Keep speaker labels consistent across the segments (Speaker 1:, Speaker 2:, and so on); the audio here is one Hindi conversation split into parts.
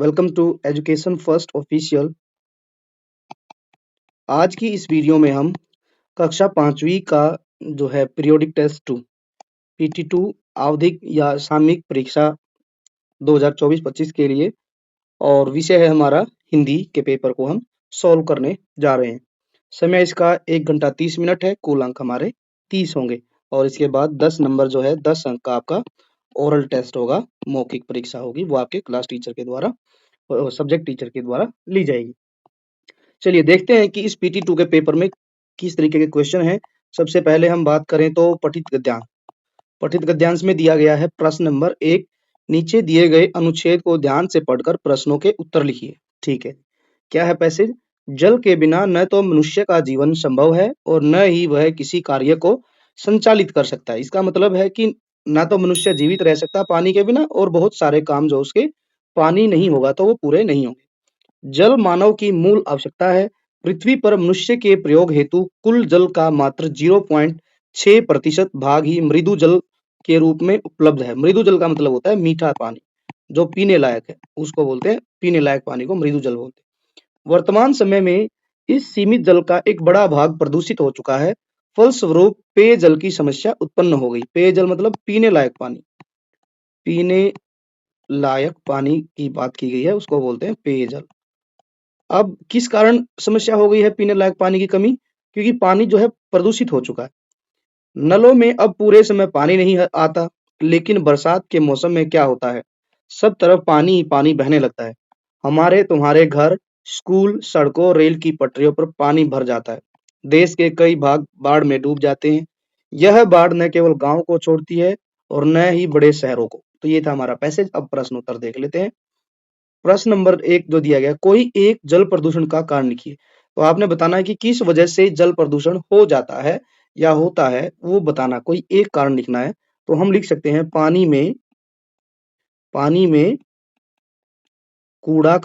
Speaker 1: Welcome to Education First Official. आज की इस वीडियो में हम कक्षा 5वीं का जो है पीरियोडिक टेस्ट 2 PT2 आवधिक या सामयिक परीक्षा 2024-25 के लिए और विषय है हमारा हिंदी के पेपर को हम सॉल्व करने जा रहे हैं। समय इसका 1 घंटा 30 मिनट है। कुल अंक हमारे 30 होंगे और इसके बाद 10 नंबर जो है 10 अंक का आपका ओरल टेस्ट होगा, मौखिक परीक्षा होगी, वो आपके क्लास टीचर के द्वारा सब्जेक्ट टीचर के द्वारा ली जाएगी। चलिए देखते हैं कि इस PT2 के पेपर में किस तरीके के क्वेश्चन हैं। सबसे पहले हम बात करें तो पठित गद्यांश। पठित गद्यांश में दिया गया है प्रश्न नंबर 1, नीचे दिए गए अनुच्छेद को ध्यान से पढ़कर प्रश्नों के उत्तर लिखिए। ठीक है, क्या है पैसेज? जल के बिना न तो मनुष्य का जीवन संभव है और न ही वह किसी कार्य को संचालित कर सकता है। इसका मतलब है कि ना तो मनुष्य जीवित रह सकता पानी के बिना, और बहुत सारे काम जो उसके पानी नहीं होगा तो वो पूरे नहीं होंगे। जल मानव की मूल आवश्यकता है। पृथ्वी पर मनुष्य के प्रयोग हेतु कुल जल का मात्र 0.6% भाग ही मृदु जल के रूप में उपलब्ध है। मृदु जल का मतलब होता है मीठा पानी, जो पीने लायक है, उसको बोलते हैं, पीने लायक पानी को मृदु जल बोलते हैं। वर्तमान समय में इस सीमित जल का एक बड़ा भाग प्रदूषित हो चुका है। फलस्वरूप पेयजल की समस्या उत्पन्न हो गई। पेयजल मतलब पीने लायक पानी, पीने लायक पानी की बात की गई है, उसको बोलते हैं पेयजल। अब किस कारण समस्या हो गई है पीने लायक पानी की कमी? क्योंकि पानी जो है प्रदूषित हो चुका है। नलों में अब पूरे समय पानी नहीं आता, लेकिन बरसात के मौसम में क्या होता है, सब तरफ पानी ही पानी बहने लगता है। हमारे तुम्हारे घर, स्कूल, सड़कों, रेल की पटरियों पर पानी भर जाता है। देश के कई भाग बाढ़ में डूब जाते हैं। यह बाढ़ न केवल गांव को छोड़ती है और न ही बड़े शहरों को। तो ये था हमारा पैसेज। अब प्रश्न उत्तर देख लेते हैं। प्रश्न नंबर 1 जो दिया गया, कोई एक जल प्रदूषण का कारण लिखिए। तो आपने बताना है कि किस वजह से जल प्रदूषण हो जाता है या होता है, वो बताना, कोई एक कारण लिखना है। तो हम लिख सकते हैं पानी में कूड़ा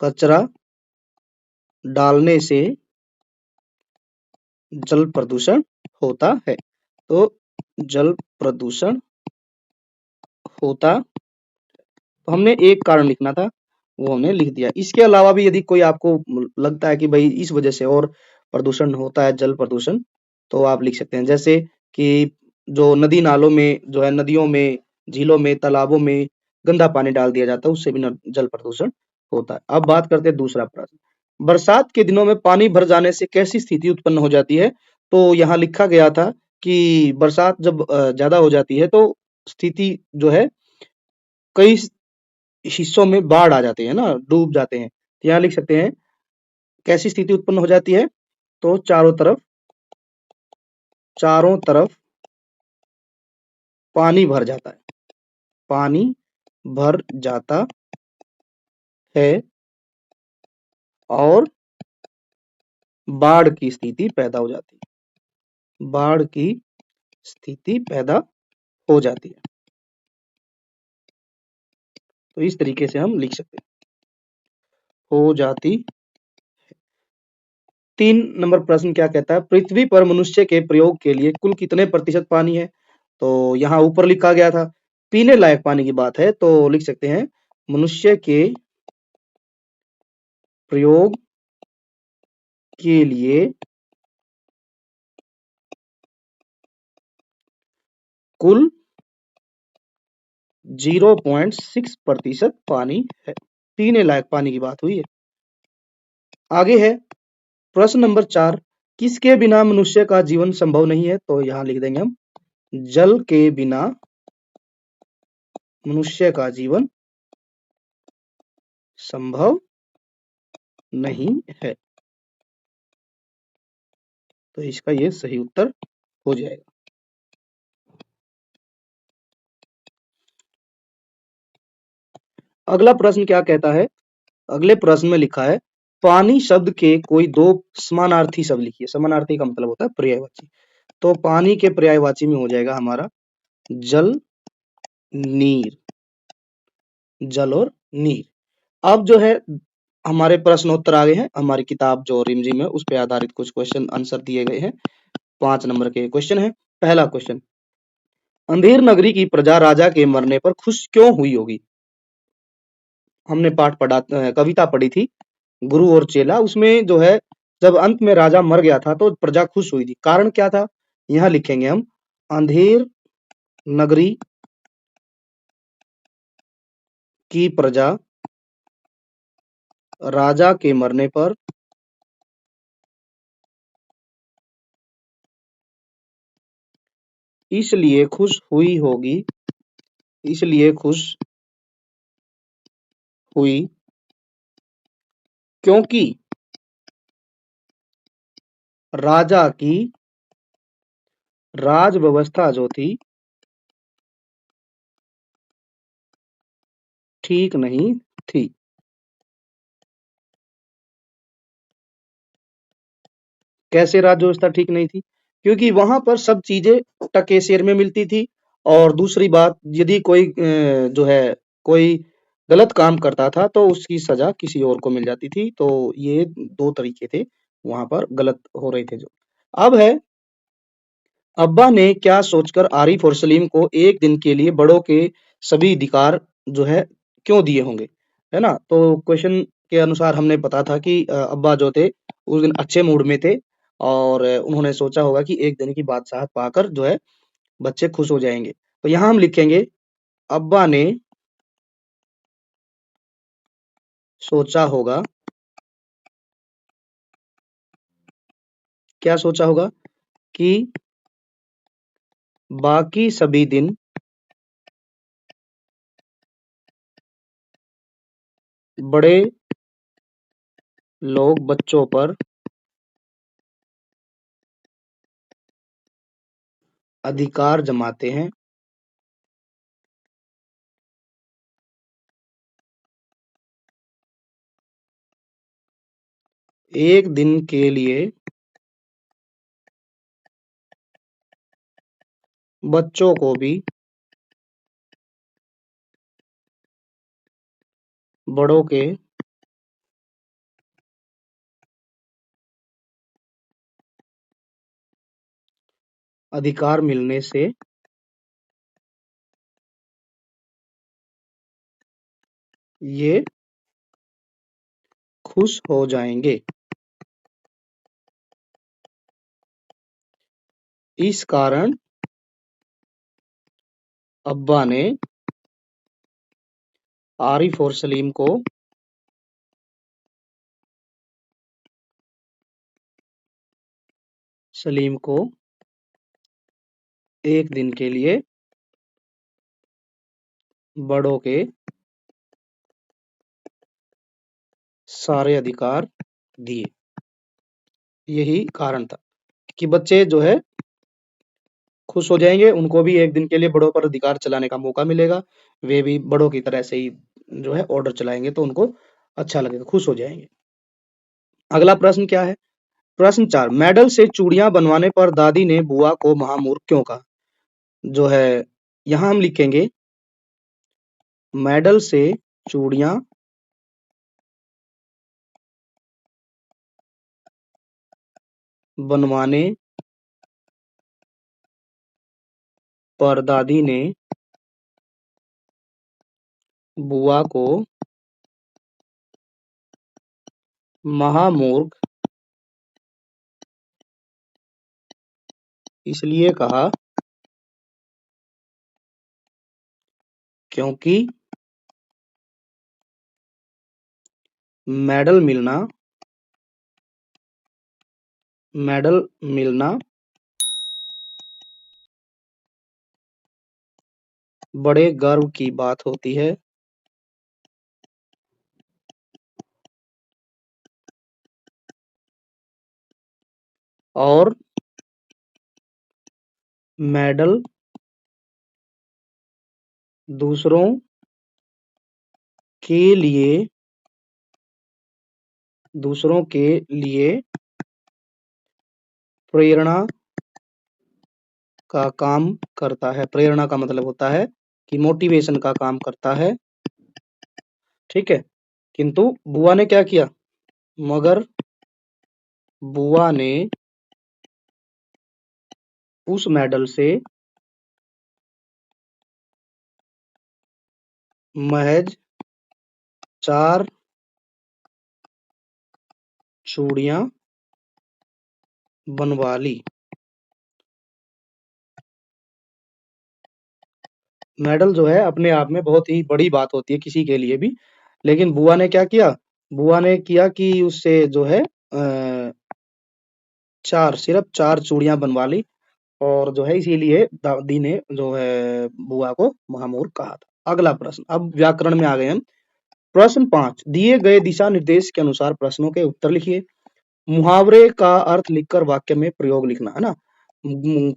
Speaker 1: कचरा डालने से जल प्रदूषण होता है। तो जल प्रदूषण होता, तो हमने एक कारण लिखना था, वो हमने लिख दिया। इसके अलावा भी यदि कोई आपको लगता है कि भाई इस वजह से और प्रदूषण होता है, जल प्रदूषण, तो आप लिख सकते हैं। जैसे कि जो नदी नालों में जो है, नदियों में, झीलों में, तालाबों में गंदा पानी डाल दिया जाता है, उससे भी जल प्रदूषण होता है। अब बात करते हैं दूसरा प्रश्न। बरसात के दिनों में पानी भर जाने से कैसी स्थिति उत्पन्न हो जाती है? तो यहाँ लिखा गया था कि बरसात जब ज्यादा हो जाती है तो स्थिति जो है, कई हिस्सों में बाढ़ आ जाती है ना, डूब जाते हैं। तो यहाँ लिख सकते हैं कैसी स्थिति उत्पन्न हो जाती है? तो चारों तरफ पानी भर जाता है, पानी भर जाता है और बाढ़ की स्थिति पैदा हो जाती है। बाढ़ की स्थिति पैदा हो जाती है। तो इस तरीके से हम लिख सकते हैं, हो जाती। 3 नंबर प्रश्न क्या कहता है? पृथ्वी पर मनुष्य के प्रयोग के लिए कुल कितने प्रतिशत पानी है? तो यहाँ ऊपर लिखा गया था पीने लायक पानी की बात है, तो लिख सकते हैं मनुष्य के प्रयोग के लिए कुल 0.6% पानी है। पीने लायक पानी की बात हुई है। आगे है प्रश्न नंबर 4, किसके बिना मनुष्य का जीवन संभव नहीं है? तो यहाँ लिख देंगे हम जल के बिना मनुष्य का जीवन संभव नहीं है। तो इसका ये सही उत्तर हो जाएगा। अगला प्रश्न क्या कहता है? अगले प्रश्न में लिखा है पानी शब्द के कोई 2 समानार्थी शब्द लिखिए। समानार्थी का मतलब होता है पर्यायवाची। तो पानी के पर्यायवाची में हो जाएगा हमारा जल, नीर, जल और नीर। अब जो है हमारे प्रश्नोत्तर आ गए हैं। हमारी किताब जो रिमझिम है उस पर आधारित कुछ क्वेश्चन आंसर दिए गए हैं। 5 नंबर के क्वेश्चन है। पहला क्वेश्चन, अंधेर नगरी की प्रजा राजा के मरने पर खुश क्यों हुई होगी? हमने पाठ पढ़ा, कविता पढ़ी थी गुरु और चेला, उसमें जो है जब अंत में राजा मर गया था तो प्रजा खुश हुई थी। कारण क्या था? यहाँ लिखेंगे हम, अंधेर नगरी की प्रजा राजा के मरने पर इसलिए खुश हुई होगी, इसलिए खुश हुई क्योंकि राजा की राज व्यवस्था जो थी ठीक नहीं थी। कैसे राज व्यवस्था ठीक नहीं थी? क्योंकि वहां पर सब चीजें टके शेर में मिलती थी। और दूसरी बात, यदि कोई जो है कोई गलत काम करता था तो उसकी सजा किसी और को मिल जाती थी। तो ये दो तरीके थे वहां पर गलत हो रहे थे जो। अब है, अब्बा ने क्या सोचकर आरिफ और सलीम को एक दिन के लिए बड़ों के सभी अधिकार जो है क्यों दिए होंगे, है ना? तो क्वेश्चन के अनुसार हमने पता था कि अब्बा जो थे उस दिन अच्छे मूड में थे और उन्होंने सोचा होगा कि एक दिन की बादशाहत पाकर जो है बच्चे खुश हो जाएंगे। तो यहाँ हम लिखेंगे, अब्बा ने सोचा होगा, क्या सोचा होगा कि बाकी सभी दिन बड़े लोग बच्चों पर अधिकार जमाते हैं, एक दिन के लिए बच्चों को भी बड़ों के अधिकार मिलने से ये खुश हो जाएंगे। इस कारण अब्बा ने आरिफ और सलीम को एक दिन के लिए बड़ों के सारे अधिकार दिए। यही कारण था कि बच्चे जो है खुश हो जाएंगे, उनको भी एक दिन के लिए बड़ों पर अधिकार चलाने का मौका मिलेगा। वे भी बड़ों की तरह से ही जो है ऑर्डर चलाएंगे तो उनको अच्छा लगेगा, खुश हो जाएंगे। अगला प्रश्न क्या है? प्रश्न 4, मेडल से चूड़ियां बनवाने पर दादी ने बुआ को महामूर्ख क्यों कहा? जो है यहाँ हम लिखेंगे, मेडल से चूड़ियां बनवाने पर दादी ने बुआ को महामूर्ख इसलिए कहा क्योंकि मेडल मिलना मेडल मिलना बड़े गर्व की बात होती है और मेडल दूसरों के लिए दूसरों के लिए प्रेरणा का काम करता है। प्रेरणा का मतलब होता है कि मोटिवेशन का काम करता है, ठीक है। किंतु बुआ ने क्या किया? मगर बुआ ने उस मेडल से महज 4 चूड़ियां बनवा ली। मेडल जो है अपने आप में बहुत ही बड़ी बात होती है किसी के लिए भी, लेकिन बुआ ने क्या किया, बुआ ने किया कि उससे जो है सिर्फ 4 चूड़ियां बनवा ली, और जो है इसीलिए दादी ने जो है बुआ को महामूर्ख कहा था। अगला प्रश्न, अब व्याकरण में आ गए हम। प्रश्न 5, दिए गए दिशा निर्देश के अनुसार प्रश्नों के उत्तर लिखिए। मुहावरे का अर्थ लिखकर वाक्य में प्रयोग लिखना, है ना।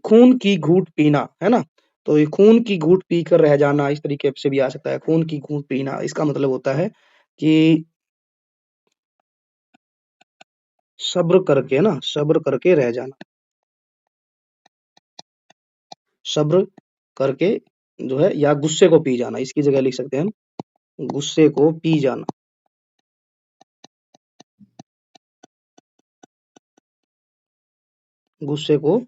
Speaker 1: खून की घूंट पीना, है ना। तो ये खून की घूंट पीकर रह जाना, इस तरीके से भी आ सकता है। खून की घूंट पीना, इसका मतलब होता है कि सब्र करके ना, सब्र करके रह जाना, सब्र करके जो है, या गुस्से को पी जाना, इसकी जगह लिख सकते हैं हम गुस्से को पी जाना। गुस्से को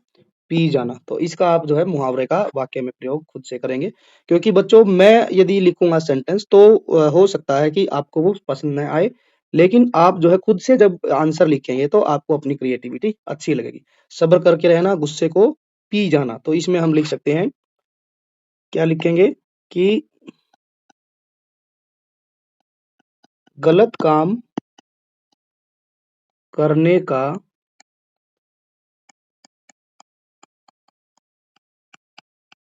Speaker 1: पी जाना, तो इसका आप जो है मुहावरे का वाक्य में प्रयोग खुद से करेंगे, क्योंकि बच्चों मैं यदि लिखूंगा सेंटेंस तो हो सकता है कि आपको वो पसंद न आए, लेकिन आप जो है खुद से जब आंसर लिखेंगे तो आपको अपनी क्रिएटिविटी अच्छी लगेगी। सब्र करके रहना, गुस्से को पी जाना, तो इसमें हम लिख सकते हैं, क्या लिखेंगे कि गलत काम करने का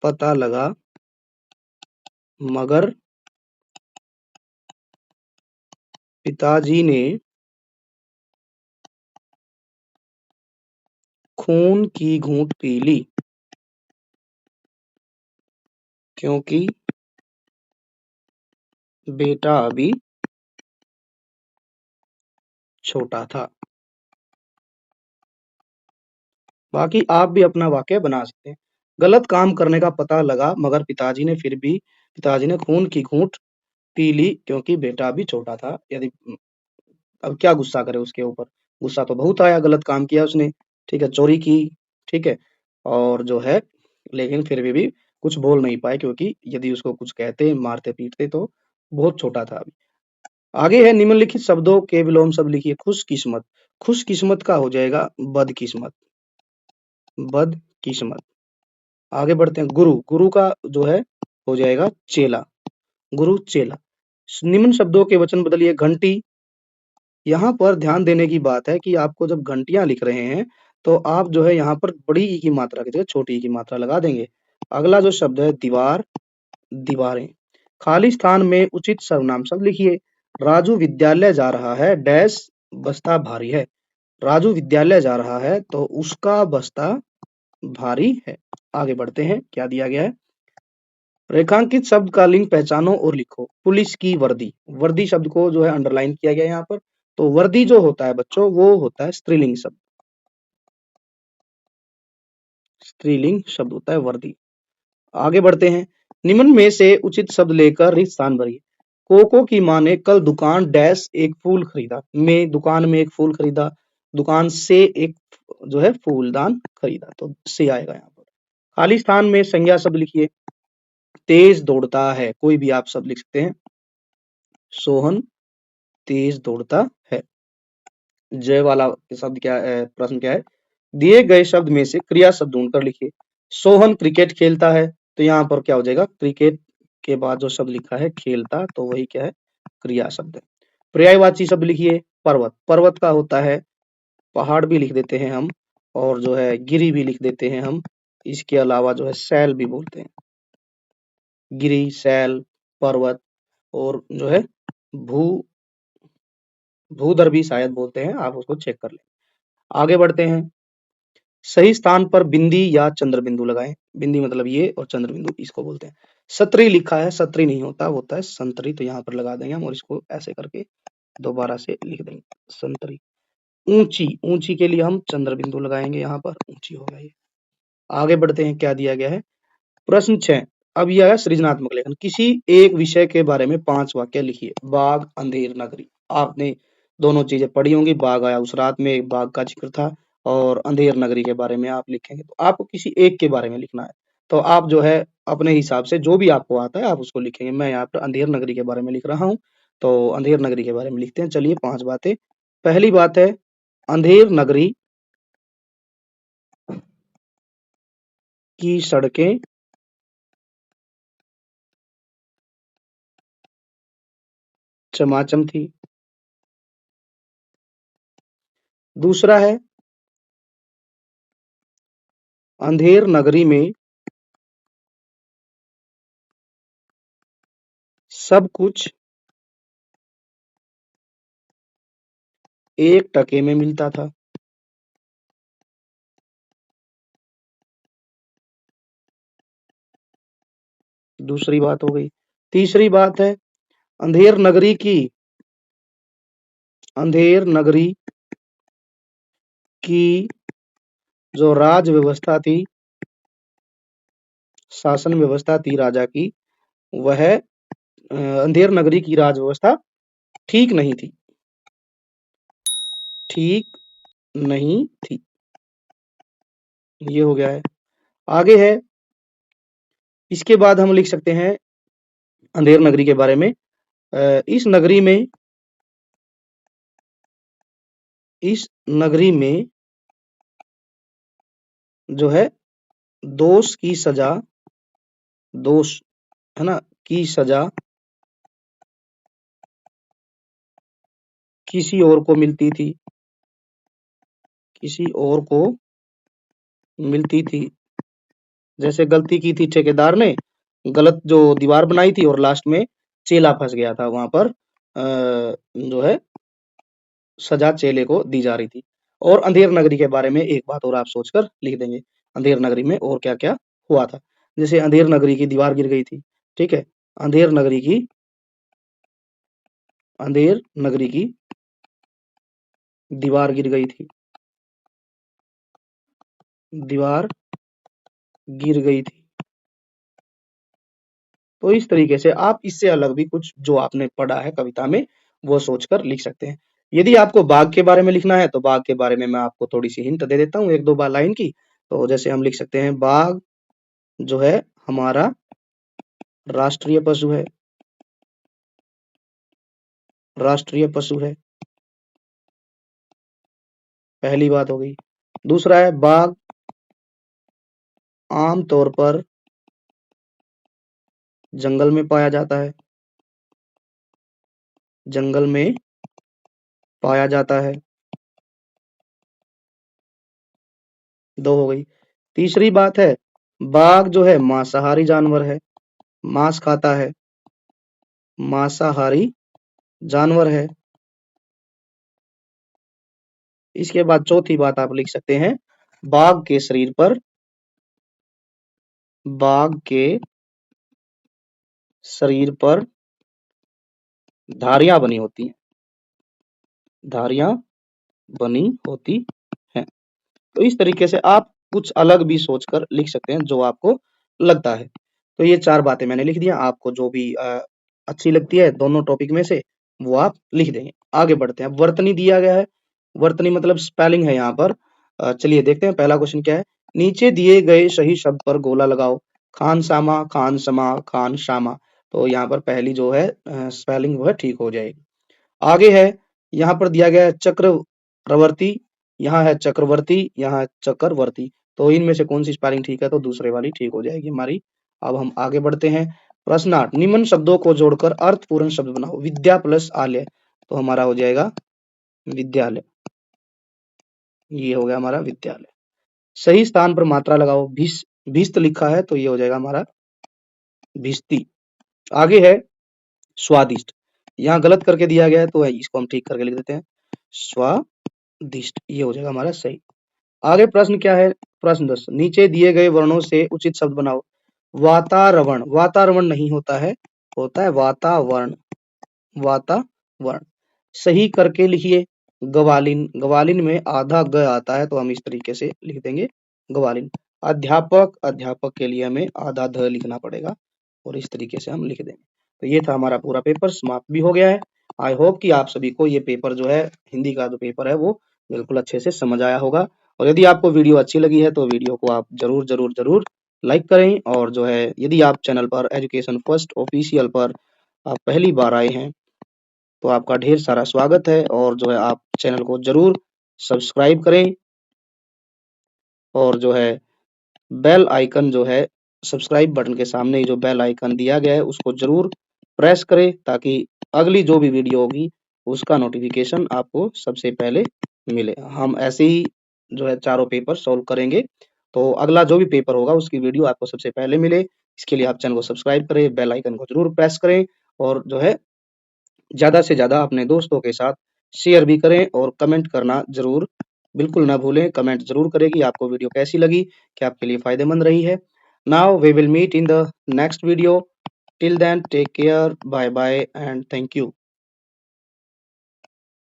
Speaker 1: पता लगा मगर पिताजी ने खून की घूंट पी ली, क्योंकि बेटा अभी छोटा था। बाकी आप भी अपना वाक्य बना सकते हैं। गलत काम करने का पता लगा मगर पिताजी ने खून की घूंट पी ली, क्योंकि बेटा अभी छोटा था। यदि अब क्या गुस्सा करे उसके ऊपर, गुस्सा तो बहुत आया, गलत काम किया उसने, ठीक है, चोरी की, ठीक है, और जो है, लेकिन फिर भी कुछ बोल नहीं पाए, क्योंकि यदि उसको कुछ कहते, मारते पीटते तो बहुत छोटा था अभी। आगे है, निम्नलिखित शब्दों के विलोम शब्द लिखिए। खुशकिस्मत, खुशकिस्मत का हो जाएगा बदकिस्मत, बदकिस्मत। आगे बढ़ते हैं, गुरु, गुरु का जो है हो जाएगा चेला, गुरु चेला। निम्न शब्दों के वचन बदलिए। घंटी, यहाँ पर ध्यान देने की बात है कि आपको जब घंटियां लिख रहे हैं तो आप जो है यहाँ पर बड़ी ई की मात्रा की जगह छोटी ई की मात्रा लगा देंगे। अगला जो शब्द है दीवार, दीवारें। खाली स्थान में उचित सर्वनाम शब्द लिखिए। राजू विद्यालय जा रहा है, डैश बस्ता भारी है। राजू विद्यालय जा रहा है तो उसका बस्ता भारी है। आगे बढ़ते हैं, क्या दिया गया है। रेखांकित शब्द का लिंग पहचानो और लिखो। पुलिस की वर्दी, वर्दी शब्द को जो है अंडरलाइन किया गया है यहाँ पर। तो वर्दी जो होता है बच्चों, वो होता है स्त्रीलिंग शब्द, स्त्रीलिंग शब्द होता है वर्दी। आगे बढ़ते हैं, निम्न में से उचित शब्द लेकर रिक्त स्थान भरिए। कोको की माँ ने कल दुकान डैश एक फूल खरीदा, में दुकान में एक फूल खरीदा, दुकान से एक जो है फूलदान खरीदा, तो से आएगा यहाँ पर। खाली स्थान में संज्ञा शब्द लिखिए। तेज दौड़ता है, कोई भी आप शब्द लिख सकते हैं। सोहन तेज दौड़ता है। जय वाला शब्द क्या है, प्रश्न क्या है, दिए गए शब्द में से क्रिया शब्द ढूंढकर लिखिए। सोहन क्रिकेट खेलता है, तो यहाँ पर क्या हो जाएगा, क्रिकेट के बाद जो शब्द लिखा है खेलता, तो वही क्या है, क्रिया शब्द है। पर्यायवाची शब्द लिखिए। पर्वत, पर्वत का होता है पहाड़ भी लिख देते हैं हम, और जो है गिरी भी लिख देते हैं हम। इसके अलावा जो है शैल भी बोलते हैं, गिरी, शैल, पर्वत, और जो है भू भूधर भी शायद बोलते हैं, आप उसको चेक कर लें। आगे बढ़ते हैं, सही स्थान पर बिंदी या चंद्र बिंदु लगाएं। बिंदी मतलब ये, और चंद्र बिंदु इसको बोलते हैं। सत्री लिखा है, सत्री नहीं होता, वो होता है संतरी, तो यहाँ पर लगा देंगे हम, और इसको ऐसे करके दोबारा से लिख देंगे, संतरी। ऊंची, ऊंची के लिए हम चंद्र बिंदु लगाएंगे, यहाँ पर ऊंची होगा ये। आगे बढ़ते हैं, क्या दिया गया है। प्रश्न 6, अब यह है सृजनात्मक लेखन। किसी एक विषय के बारे में 5 वाक्य लिखिए। बाघ, अंधेर, नगरी। आपने दोनों चीजें पढ़ी होंगी, बाघ आया उस रात में, एक बाघ का जिक्र था, और अंधेर नगरी के बारे में आप लिखेंगे, तो आपको किसी एक के बारे में लिखना है। तो आप जो है अपने हिसाब से जो भी आपको आता है आप उसको लिखेंगे। मैं यहाँ पर अंधेर नगरी के बारे में लिख रहा हूँ, तो अंधेर नगरी के बारे में लिखते हैं। चलिए 5 बातें। पहली बात है अंधेर नगरी की सड़कें चमाचम थी। दूसरा है अंधेर नगरी में सब कुछ 1 टके में मिलता था। दूसरी बात हो गई। तीसरी बात है अंधेर नगरी की अंधेर नगरी की जो राज व्यवस्था थी, शासन व्यवस्था थी राजा की, वह अंधेर नगरी की राज व्यवस्था ठीक नहीं थी। ठीक नहीं थी। ये हो गया है। आगे है, इसके बाद हम लिख सकते हैं अंधेर नगरी के बारे में। इस नगरी में जो है दोष की सजा, दोष है ना, की सजा किसी और को मिलती थी, किसी और को मिलती थी। जैसे गलती की थी ठेकेदार ने, गलत जो दीवार बनाई थी और लास्ट में चेला फंस गया था, वहां पर जो है सजा चेले को दी जा रही थी। और अंधेर नगरी के बारे में एक बात और आप सोचकर लिख देंगे, अंधेर नगरी में और क्या क्या हुआ था। जैसे अंधेर नगरी की दीवार गिर गई थी, ठीक है, अंधेर नगरी की दीवार गिर गई थी, दीवार गिर गई थी। तो इस तरीके से आप इससे अलग भी कुछ जो आपने पढ़ा है कविता में वो सोचकर लिख सकते हैं। यदि आपको बाघ के बारे में लिखना है तो बाघ के बारे में मैं आपको थोड़ी सी हिंट दे देता हूँ, 1-2 बार लाइन की। तो जैसे हम लिख सकते हैं बाघ जो है हमारा राष्ट्रीय पशु है, राष्ट्रीय पशु है, पहली बात हो गई। दूसरा है बाघ आम तौर पर जंगल में पाया जाता है, जंगल में पाया जाता है, 2 हो गई। तीसरी बात है बाघ जो है मांसाहारी जानवर है, मांस खाता है, मांसाहारी जानवर है। इसके बाद चौथी बात आप लिख सकते हैं बाघ के शरीर पर, बाघ के शरीर पर धारियां बनी होती हैं, धारियां बनी होती हैं। तो इस तरीके से आप कुछ अलग भी सोचकर लिख सकते हैं जो आपको लगता है। तो ये 4 बातें मैंने लिख दिया, आपको जो भी अच्छी लगती है दोनों टॉपिक में से वो आप लिख देंगे। आगे बढ़ते हैं। वर्तनी दिया गया है, वर्तनी मतलब स्पेलिंग है यहाँ पर। चलिए देखते हैं पहला क्वेश्चन क्या है। नीचे दिए गए सही शब्द पर गोला लगाओ, खानसामा, खानसमा, खानशामा। तो यहाँ पर पहली जो है स्पेलिंग वो है ठीक हो जाएगी। आगे है यहाँ पर दिया गया है चक्रवर्ती, यहाँ है चक्रवर्ती, यहाँ है चक्रवर्ती। तो इनमें से कौन सी स्पेलिंग ठीक है, तो दूसरे वाली ठीक हो जाएगी हमारी। अब हम आगे बढ़ते हैं। प्रश्न 8, निम्न शब्दों को जोड़कर अर्थपूर्ण शब्द बनाओ। विद्या प्लस आलय, तो हमारा हो जाएगा विद्यालय। ये हो गया हमारा विद्यालय। सही स्थान पर मात्रा लगाओ। भिस्त लिखा है तो ये हो जाएगा हमारा भिस्ती। आगे है स्वादिष्ट, यहाँ गलत करके दिया गया है तो इसको हम ठीक करके लिख देते हैं स्वादिष्ट, ये हो जाएगा हमारा सही। आगे प्रश्न क्या है, प्रश्न 10, नीचे दिए गए वर्णों से उचित शब्द बनाओ। वातावरण, वातावरण नहीं होता है, होता है वातावरण, वातावरण। सही करके लिखिए। गवालिन, गवालिन में आधा ग आता है तो हम इस तरीके से लिख देंगे गवालिन। अध्यापक, अध्यापक के लिए हमें आधा ध लिखना पड़ेगा और इस तरीके से हम लिख देंगे। तो ये था हमारा पूरा पेपर, समाप्त भी हो गया है। आई होप कि आप सभी को ये पेपर जो है हिंदी का जो पेपर है वो बिल्कुल अच्छे से समझ आया होगा। और यदि आपको वीडियो अच्छी लगी है तो वीडियो को आप जरूर जरूर जरूर लाइक करें और जो है यदि आप चैनल पर एजुकेशन फर्स्ट ऑफिशियल पर आप पहली बार आए हैं तो आपका ढेर सारा स्वागत है और जो है आप चैनल को ज़रूर सब्सक्राइब करें और जो है बेल आइकन जो है सब्सक्राइब बटन के सामने ही जो बेल आइकन दिया गया है उसको ज़रूर प्रेस करें ताकि अगली जो भी वीडियो होगी उसका नोटिफिकेशन आपको सबसे पहले मिले। हम ऐसे ही जो है चारों पेपर सॉल्व करेंगे तो अगला जो भी पेपर होगा उसकी वीडियो आपको सबसे पहले मिले इसके लिए आप चैनल को सब्सक्राइब करें, बेल आइकन को ज़रूर प्रेस करें और जो है ज़्यादा से ज़्यादा अपने दोस्तों के साथ शेयर भी करें और कमेंट करना ज़रूर बिल्कुल ना भूलें। कमेंट ज़रूर करें कि आपको वीडियो कैसी लगी, क्या आपके लिए फ़ायदेमंद रही है। Now we will meet in the next video. Till then take care, bye bye and thank you.